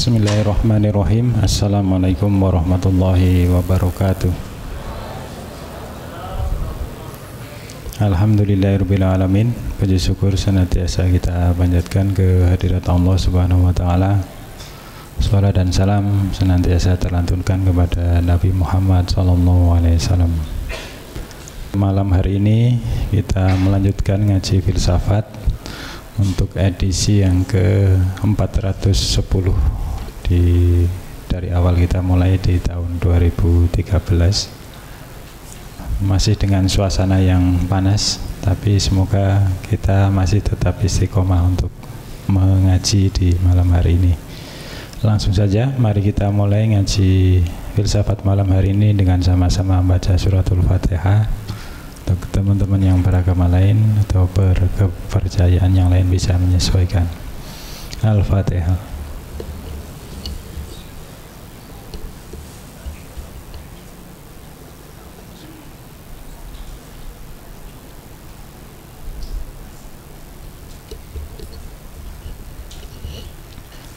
Bismillahirrahmanirrahim. Assalamualaikum warahmatullahi wabarakatuh. Alhamdulillahirabbil alamin. Puji syukur senantiasa kita panjatkan ke hadirat Allah Subhanahu wa taala. Salam dan salam senantiasa terlantunkan kepada Nabi Muhammad sallallahu alaihi wasallam. Malam hari ini kita melanjutkan ngaji filsafat untuk edisi yang ke-410 dari awal kita mulai di tahun 2013. Masih dengan suasana yang panas, tapi semoga kita masih tetap istiqomah untuk mengaji di malam hari ini. Langsung saja mari kita mulai ngaji filsafat malam hari ini dengan sama-sama membaca suratul Fatihah. Untuk teman-teman yang beragama lain atau berkepercayaan yang lain bisa menyesuaikan. Al-Fatihah.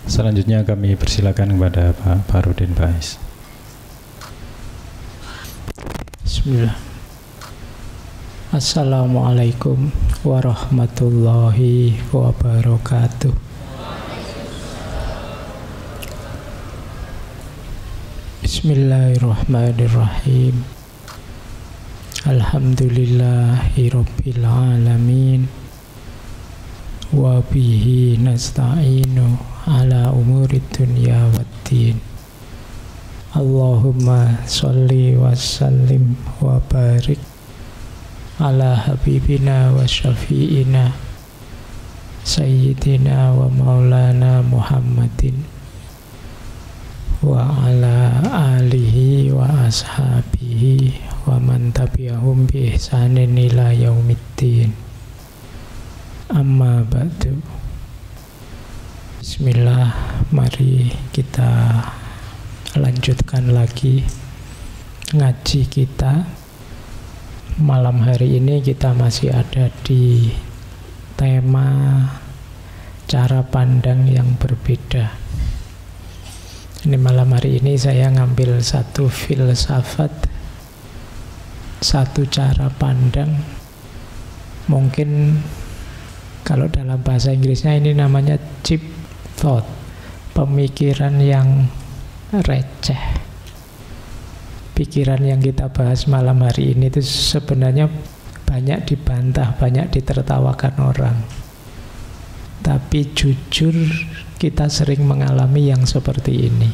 Selanjutnya kami persilakan kepada Pak Farudin Bais. Bismillah. Assalamualaikum warahmatullahi wabarakatuh. Bismillahirrahmanirrahim. Alhamdulillahirabbil alamin. Wa bihi nasta'inu ala umurid dunya waddin. Allahumma sholli wa sallim wa barik ala habibina wa syafi'ina sayyidina wa maulana Muhammadin wa ala alihi wa ashabihi wa man tabi'ahum bi ihsanin ila yaumiddin. Amma ba'du. Bismillah, mari kita lanjutkan lagi ngaji kita. Malam hari ini kita masih ada di tema cara pandang yang berbeda. Ini malam hari ini saya ngambil satu filsafat, satu cara pandang. Mungkin kalau dalam bahasa Inggrisnya ini namanya cheap thought, pemikiran yang receh. Pikiran yang kita bahas malam hari ini itu sebenarnya banyak dibantah, banyak ditertawakan orang. Tapi jujur kita sering mengalami yang seperti ini.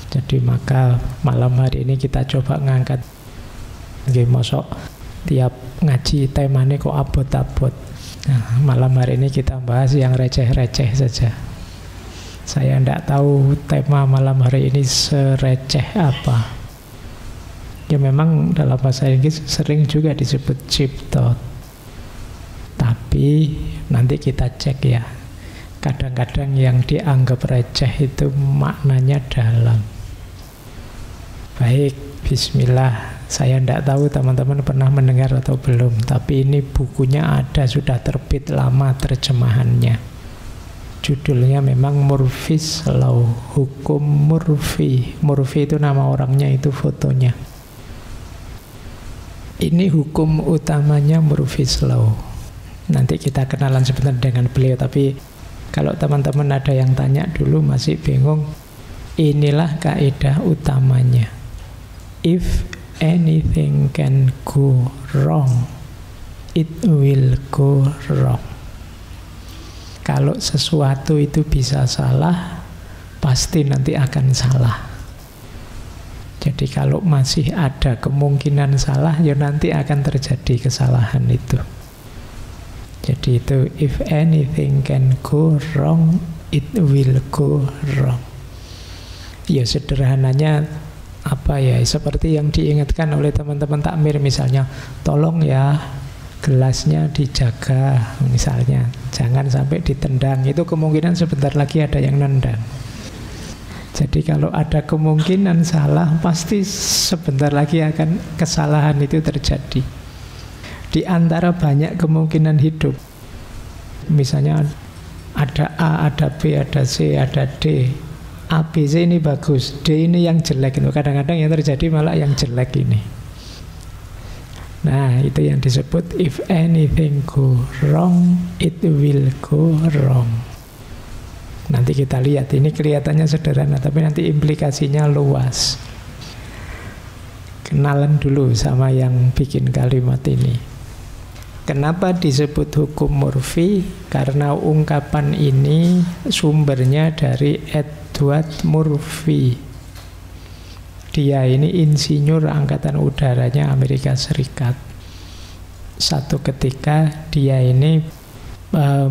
Jadi maka malam hari ini kita coba ngangkat. Nggih mosok tiap ngaji temanya kok abot-abot. Nah, malam hari ini kita bahas yang receh-receh saja. Saya tidak tahu tema malam hari ini sereceh apa. Ya memang dalam bahasa Inggris sering juga disebut cheap thought. Tapi nanti kita cek ya. Kadang-kadang yang dianggap receh itu maknanya dalam. Baik, bismillah. Saya tidak tahu teman-teman pernah mendengar atau belum. Tapi ini bukunya ada, sudah terbit lama terjemahannya. Judulnya memang Murphy's Law, hukum Murphy. Murphy itu nama orangnya, itu fotonya. Ini hukum utamanya Murphy's Law. Nanti kita kenalan sebentar dengan beliau. Tapi kalau teman-teman ada yang tanya dulu masih bingung, inilah kaidah utamanya. If anything can go wrong, it will go wrong. Kalau sesuatu itu bisa salah, pasti nanti akan salah. Jadi kalau masih ada kemungkinan salah, ya nanti akan terjadi kesalahan itu. Jadi itu if anything can go wrong, it will go wrong. Ya sederhananya apa ya, seperti yang diingatkan oleh teman-teman takmir misalnya, tolong ya gelasnya dijaga misalnya, jangan sampai ditendang. Itu kemungkinan sebentar lagi ada yang nendang. Jadi kalau ada kemungkinan salah, pasti sebentar lagi akan kesalahan itu terjadi. Di antara banyak kemungkinan hidup, misalnya Ada A, ada B, ada C, ada D. A, B, C ini bagus, D ini yang jelek. Kadang-kadang yang terjadi malah yang jelek ini. Nah, itu yang disebut if anything go wrong, it will go wrong. Nanti kita lihat, ini kelihatannya sederhana, tapi nanti implikasinya luas. Kenalan dulu sama yang bikin kalimat ini. Kenapa disebut hukum Murphy? Karena ungkapan ini sumbernya dari Edward Murphy. Dia ini insinyur angkatan udaranya Amerika Serikat. Satu ketika dia ini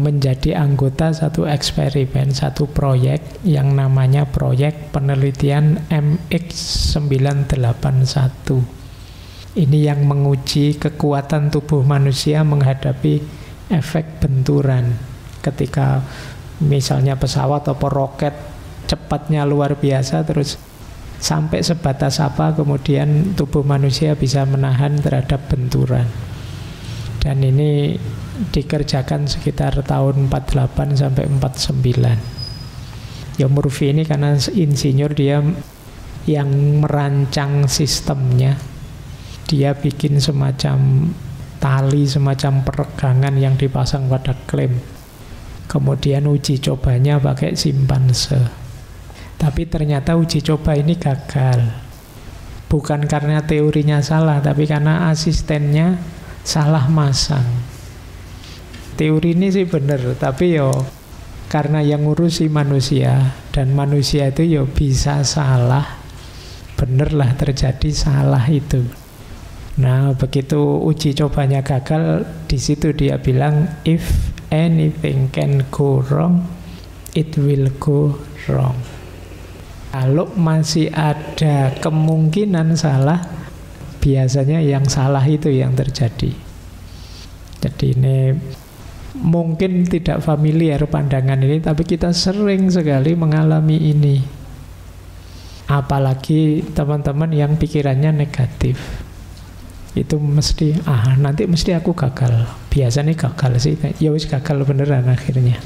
menjadi anggota satu eksperimen, satu proyek yang namanya proyek penelitian MX981. Ini yang menguji kekuatan tubuh manusia menghadapi efek benturan. Ketika misalnya pesawat atau roket cepatnya luar biasa, terus sampai sebatas apa kemudian tubuh manusia bisa menahan terhadap benturan. Dan ini dikerjakan sekitar tahun 48 sampai 49. Ya Murphy ini karena insinyur, dia yang merancang sistemnya. Dia bikin semacam tali, semacam peregangan yang dipasang pada klem. Kemudian uji cobanya pakai simpanse. Tapi ternyata uji coba ini gagal. Bukan karena teorinya salah, tapi karena asistennya salah masang. Teori ini sih benar, tapi yo karena yang ngurusi manusia, dan manusia itu yo bisa salah. Benerlah terjadi salah itu. Nah, begitu uji cobanya gagal, di situ dia bilang if anything can go wrong, it will go wrong. Kalau masih ada kemungkinan salah, biasanya yang salah itu yang terjadi. Jadi ini mungkin tidak familiar pandangan ini, tapi kita sering sekali mengalami ini. Apalagi teman-teman yang pikirannya negatif. Itu mesti, nanti mesti aku gagal. Biasanya gagal sih, ya wis gagal beneran akhirnya.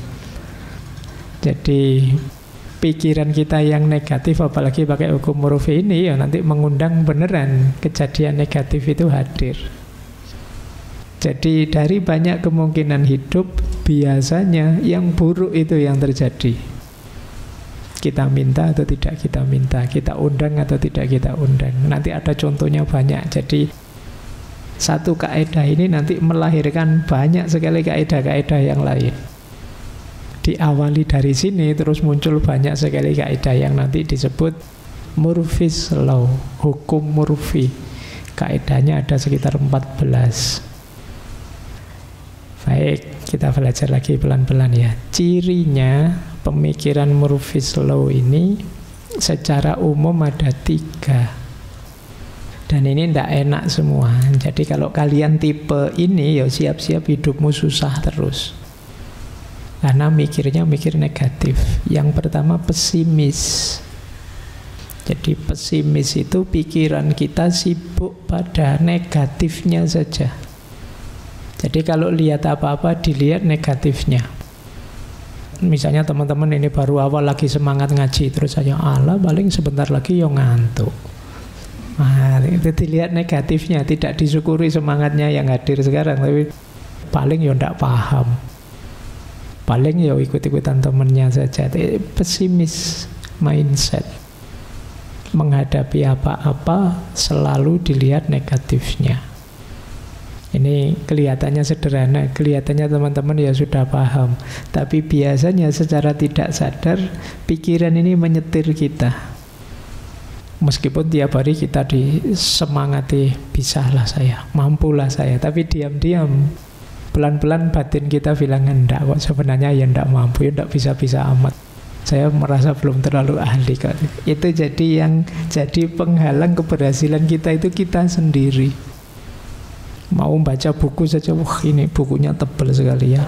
Jadi pikiran kita yang negatif, apalagi pakai hukum Murphy ini, ya nanti mengundang beneran kejadian negatif itu hadir. Jadi dari banyak kemungkinan hidup, biasanya yang buruk itu yang terjadi. Kita minta atau tidak kita minta, kita undang atau tidak kita undang. Nanti ada contohnya banyak. Jadi satu kaidah ini nanti melahirkan banyak sekali kaidah-kaidah yang lain. Diawali dari sini, terus muncul banyak sekali kaidah yang nanti disebut Murphy's Law, hukum Murphy. Kaidahnya ada sekitar 14. Baik, kita belajar lagi pelan-pelan ya. Cirinya pemikiran Murphy's Law ini secara umum ada 3. Dan ini tidak enak semua. Jadi kalau kalian tipe ini, ya siap-siap hidupmu susah terus. Karena mikirnya mikir negatif. Yang pertama pesimis. Jadi pesimis itu pikiran kita sibuk pada negatifnya saja. Jadi kalau lihat apa-apa dilihat negatifnya. Misalnya teman-teman ini baru awal lagi semangat ngaji, terus saya paling sebentar lagi yo ngantuk. Nah, itu dilihat negatifnya, tidak disyukuri semangatnya yang hadir sekarang, tapi paling yo ndak paham. Paling yo ikut-ikutan temennya saja. Pesimis mindset. Menghadapi apa-apa selalu dilihat negatifnya. Ini kelihatannya sederhana, kelihatannya teman-teman ya sudah paham. Tapi biasanya secara tidak sadar pikiran ini menyetir kita. Meskipun tiap hari kita disemangati, bisalah saya, mampulah saya, tapi diam-diam pelan-pelan batin kita bilang enggak kok, sebenarnya ya enggak mampu, ya enggak bisa-bisa amat, saya merasa belum terlalu ahli kok. Itu jadi yang jadi penghalang keberhasilan kita itu kita sendiri. Mau baca buku saja, wah ini bukunya tebal sekali ya,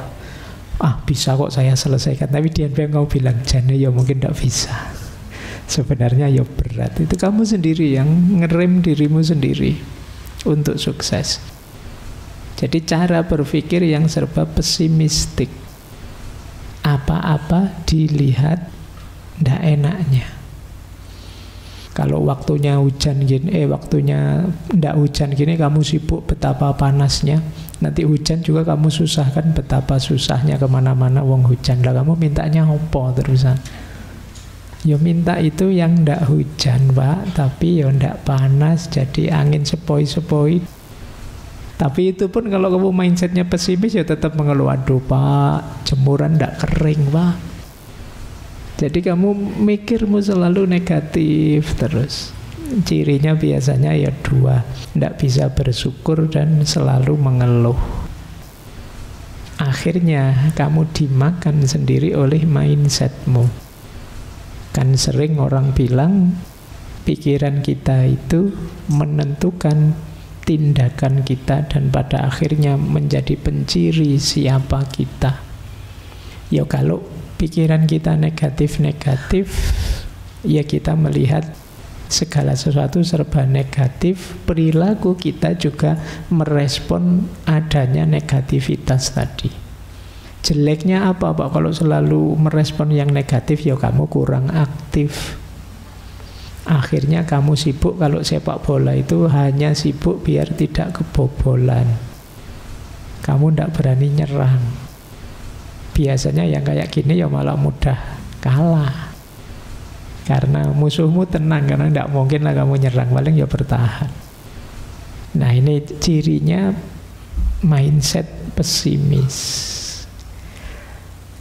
bisa kok saya selesaikan, tapi dia mau bilang jane ya mungkin enggak bisa. Sebenarnya ya berat. Itu kamu sendiri yang ngerem dirimu sendiri untuk sukses. Jadi cara berpikir yang serba pesimistik. apa-apa dilihat ndak enaknya. Kalau waktunya hujan gini, waktunya ndak hujan gini, kamu sibuk betapa panasnya. Nanti hujan juga kamu susahkan betapa susahnya kemana-mana wong hujan. Lah kamu mintanya opo terusan? Ya minta itu yang ndak hujan, Pak, tapi ya ndak panas, jadi angin sepoi-sepoi. Tapi itu pun kalau kamu mindsetnya pesimis ya tetap mengeluh, aduh Pak, jemuran ndak kering, Pak. Jadi kamu mikirmu selalu negatif terus. Cirinya biasanya ya dua, ndak bisa bersyukur dan selalu mengeluh. Akhirnya kamu dimakan sendiri oleh mindsetmu. Kan sering orang bilang pikiran kita itu menentukan tindakan kita dan pada akhirnya menjadi penciri siapa kita. Ya kalau pikiran kita negatif-negatif, ya kita melihat segala sesuatu serba negatif, perilaku kita juga merespon adanya negativitas tadi. Jeleknya apa Pak? Kalau selalu merespon yang negatif, ya kamu kurang aktif. Akhirnya kamu sibuk, kalau sepak bola itu hanya sibuk biar tidak kebobolan. Kamu tidak berani nyerang. Biasanya yang kayak gini ya malah mudah kalah. Karena musuhmu tenang, karena tidak mungkin lah kamu nyerang, paling ya bertahan. Nah ini cirinya mindset pesimis.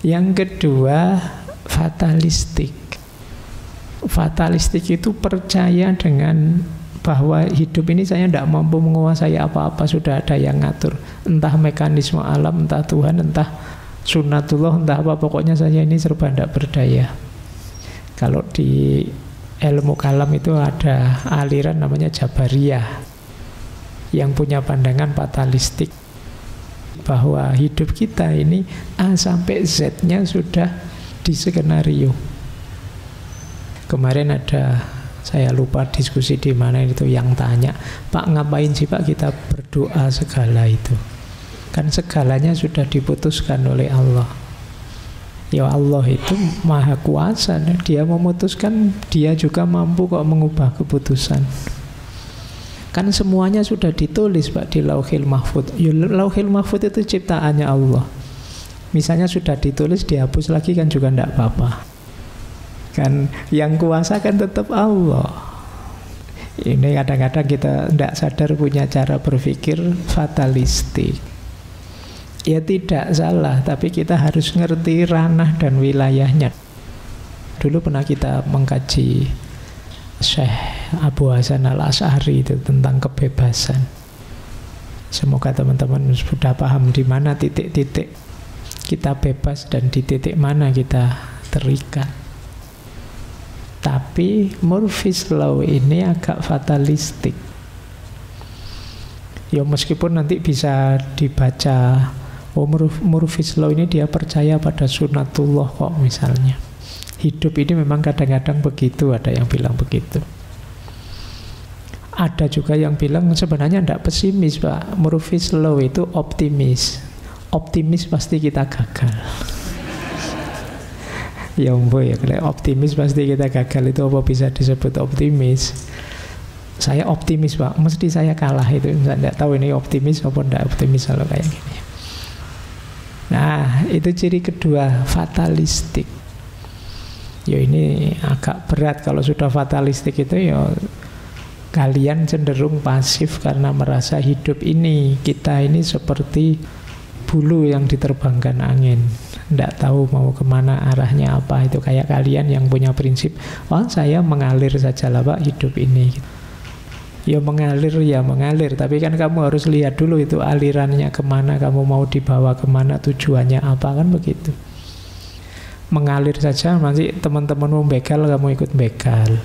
Yang kedua, fatalistik. Fatalistik itu percaya dengan bahwa hidup ini saya tidak mampu menguasai apa-apa, sudah ada yang ngatur. Entah mekanisme alam, entah Tuhan, entah sunnatullah, entah apa, pokoknya saya ini serba tidak berdaya. Kalau di ilmu kalam itu ada aliran namanya Jabariyah yang punya pandangan fatalistik, bahwa hidup kita ini A sampai Z-nya sudah diskenario. Kemarin ada, saya lupa diskusi di mana itu, yang tanya, Pak ngapain sih Pak kita berdoa segala itu? Kan segalanya sudah diputuskan oleh Allah. Ya Allah itu maha kuasa, dia memutuskan, dia juga mampu kok mengubah keputusan. Kan semuanya sudah ditulis Pak di Lauhil Mahfudz. Ya, Lauhil Mahfudz itu ciptaannya Allah. Misalnya sudah ditulis, dihapus lagi kan juga tidak apa-apa. Kan yang kuasa kan tetap Allah. Ini kadang-kadang kita tidak sadar punya cara berpikir fatalistik. Ya tidak salah, tapi kita harus ngerti ranah dan wilayahnya. Dulu pernah kita mengkaji Syekh Abu Hasan Al-Asy'ari itu tentang kebebasan. Semoga teman-teman sudah paham di mana titik-titik kita bebas dan di titik mana kita terikat. Tapi Murphy's Law ini agak fatalistik. Ya meskipun nanti bisa dibaca, oh Murphy's Law ini dia percaya pada sunnatullah kok misalnya. Hidup ini memang kadang-kadang begitu, ada yang bilang begitu. Ada juga yang bilang sebenarnya tidak pesimis Pak. Murphy's Law itu optimis. Optimis pasti kita gagal. Ya ampun ya, kalau optimis pasti kita gagal itu apa bisa disebut optimis? Saya optimis Pak, mesti saya kalah itu. Saya tidak tahu ini optimis apa tidak optimis kalau kayak gini. Nah, itu ciri kedua, fatalistik. Ya ini agak berat kalau sudah fatalistik itu, ya kalian cenderung pasif karena merasa hidup ini, kita ini seperti bulu yang diterbangkan angin. Tidak tahu mau kemana arahnya apa. Itu kayak kalian yang punya prinsip, wah saya mengalir saja lah Pak hidup ini. Ya mengalir, tapi kan kamu harus lihat dulu itu alirannya kemana, kamu mau dibawa kemana, tujuannya apa, kan begitu. Mengalir saja, nanti teman-temanmu begal, kamu ikut begal.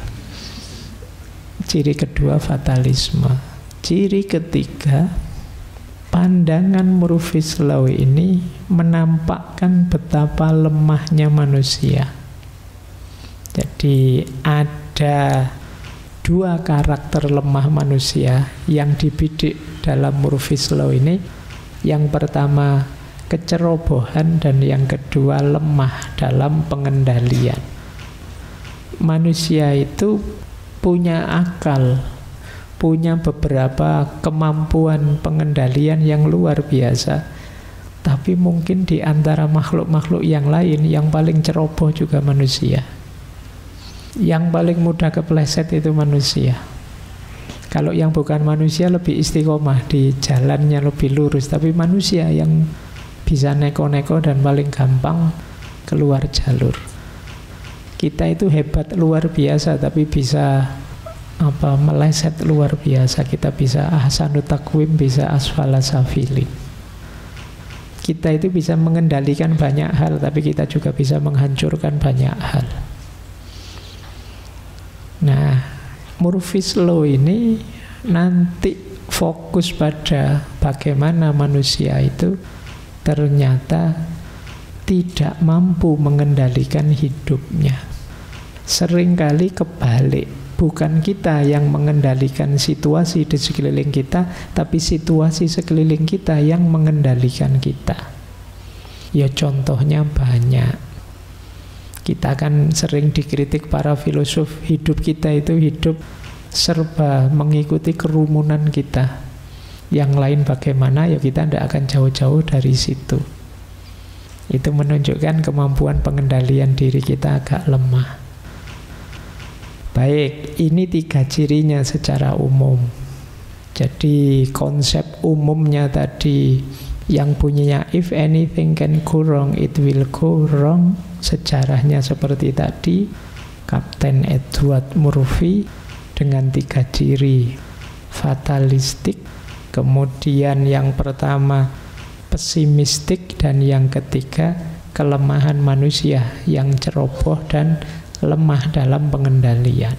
Ciri kedua fatalisme. Ciri ketiga, pandangan Murphy's Law ini menampakkan betapa lemahnya manusia. Jadi ada dua karakter lemah manusia yang dibidik dalam Murphy's Law ini. Yang pertama, kecerobohan, dan yang kedua lemah dalam pengendalian. Manusia itu punya akal, punya beberapa kemampuan pengendalian yang luar biasa. Tapi mungkin di antara makhluk-makhluk yang lain, yang paling ceroboh juga manusia. Yang paling mudah kepleset itu manusia. Kalau yang bukan manusia lebih istiqomah, di jalannya lebih lurus. Tapi manusia yang bisa neko-neko dan paling gampang keluar jalur. Kita itu hebat luar biasa, tapi bisa meleset luar biasa. Kita bisa ahsanut taqwim, bisa asfala safilin. Kita itu bisa mengendalikan banyak hal, tapi kita juga bisa menghancurkan banyak hal. Nah, Murphy's Law ini nanti fokus pada bagaimana manusia itu ternyata tidak mampu mengendalikan hidupnya. Seringkali kebalik, bukan kita yang mengendalikan situasi di sekeliling kita, tapi situasi sekeliling kita yang mengendalikan kita. Ya contohnya banyak. Kita kan sering dikritik para filosof, hidup kita itu hidup serba mengikuti kerumunan kita. Yang lain bagaimana, ya kita tidak akan jauh-jauh dari situ. Itu menunjukkan kemampuan pengendalian diri kita agak lemah. Baik, ini 3 cirinya secara umum. Jadi konsep umumnya tadi yang bunyinya if anything can go wrong, it will go wrong. Sejarahnya seperti tadi, Kapten Edward Murphy dengan 3 ciri fatalistik, kemudian yang pertama pesimistik, dan yang ketiga kelemahan manusia yang ceroboh dan lemah dalam pengendalian.